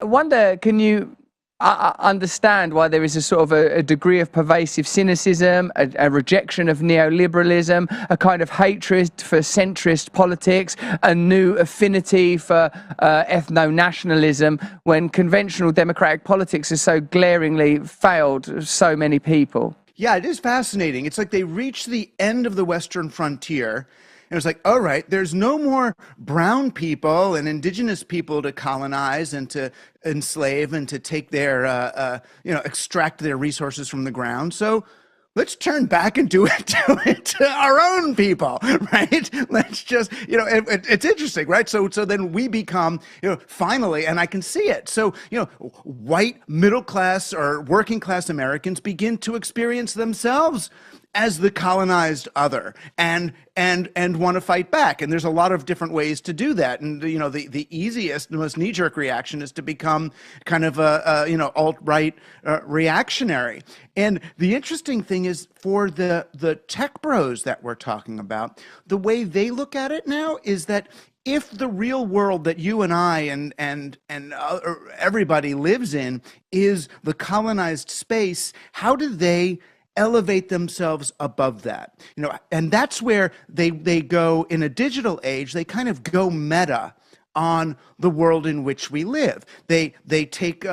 wonder, can you understand why there is a sort of a degree of pervasive cynicism, a rejection of neoliberalism, a kind of hatred for centrist politics, a new affinity for ethno-nationalism, when conventional democratic politics has so glaringly failed so many people? Yeah, it is fascinating. It's like they reached the end of the Western frontier, and it's like, all right, there's no more brown people and indigenous people to colonize and to enslave and to take their, extract their resources from the ground. So let's turn back and do it to our own people, right? Let's just, it's interesting, right? So then we become, finally, and I can see it. So, white middle class or working class Americans begin to experience themselves as the colonized other and want to fight back. And there's a lot of different ways to do that. And, the easiest, the most knee-jerk reaction is to become kind of a alt-right reactionary. And the interesting thing is, for the tech bros that we're talking about, the way they look at it now is that if the real world that you and I and everybody lives in is the colonized space, how do they elevate themselves above that? And that's where they go in a digital age. They kind of go meta on the world in which we live. They take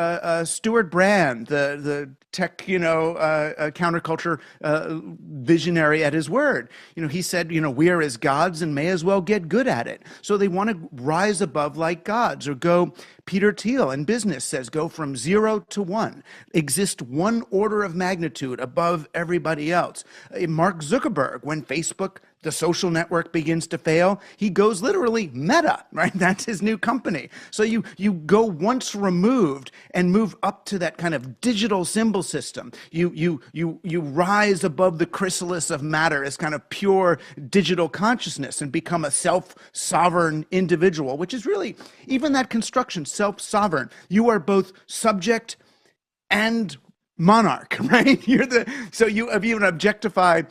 Stuart Brand, the tech, counterculture visionary, at his word. He said, we are as gods and may as well get good at it. So they want to rise above like gods, or go. Peter Thiel in business says, go from 0 to 1, exist one order of magnitude above everybody else. Mark Zuckerberg, when Facebook, the social network, begins to fail, he goes literally meta, right? That's his new company. So you go once removed and move up to that kind of digital symbol system. You rise above the chrysalis of matter as kind of pure digital consciousness and become a self-sovereign individual, which is really, even that construction, self-sovereign. You are both subject and monarch, right? So you even objectify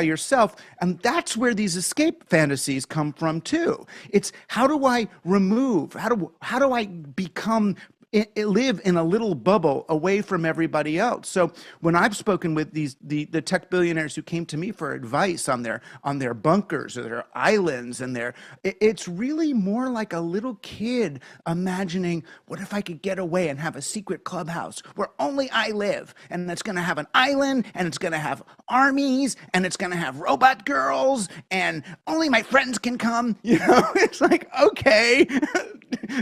yourself, and that's where these escape fantasies come from too. It's, how do I remove? How do I become? Live in a little bubble away from everybody else. So when I've spoken with the tech billionaires who came to me for advice on their bunkers or their islands, and it's really more like a little kid imagining, what if I could get away and have a secret clubhouse where only I live, and it's going to have an island, and it's going to have armies, and it's going to have robot girls, and only my friends can come. It's like, okay,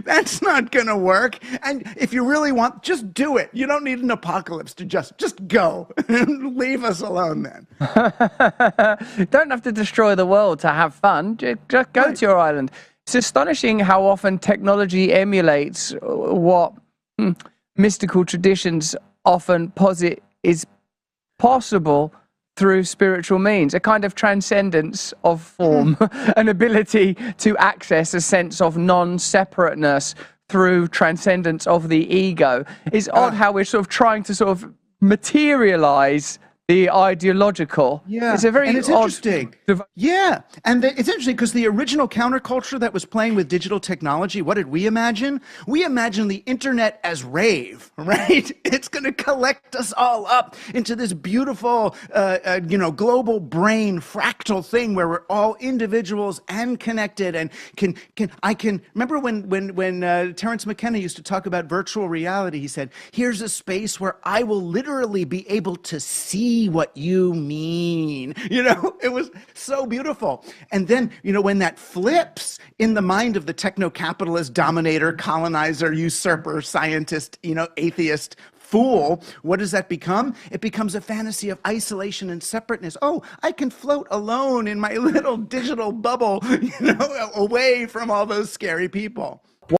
that's not going to work. And if you really want, just do it. You don't need an apocalypse to just go. Leave us alone then. You don't have to destroy the world to have fun. Just go to your island. It's astonishing how often technology emulates what mystical traditions often posit is possible through spiritual means, a kind of transcendence of form, an ability to access a sense of non-separateness through transcendence of the ego. It's odd how we're sort of trying to sort of materialize the ideological. Yeah, it's a very and it's interesting. Yeah, and it's interesting because the original counterculture that was playing with digital technology, what did we imagine? We imagined the internet as rave, right? It's going to collect us all up into this beautiful, global brain fractal thing where we're all individuals and connected. And I can remember when Terence McKenna used to talk about virtual reality. He said, "Here's a space where I will literally be able to see what you mean." It was so beautiful. And then, when that flips in the mind of the techno-capitalist dominator, colonizer, usurper, scientist, atheist fool, what does that become? It becomes a fantasy of isolation and separateness. Oh, I can float alone in my little digital bubble, away from all those scary people.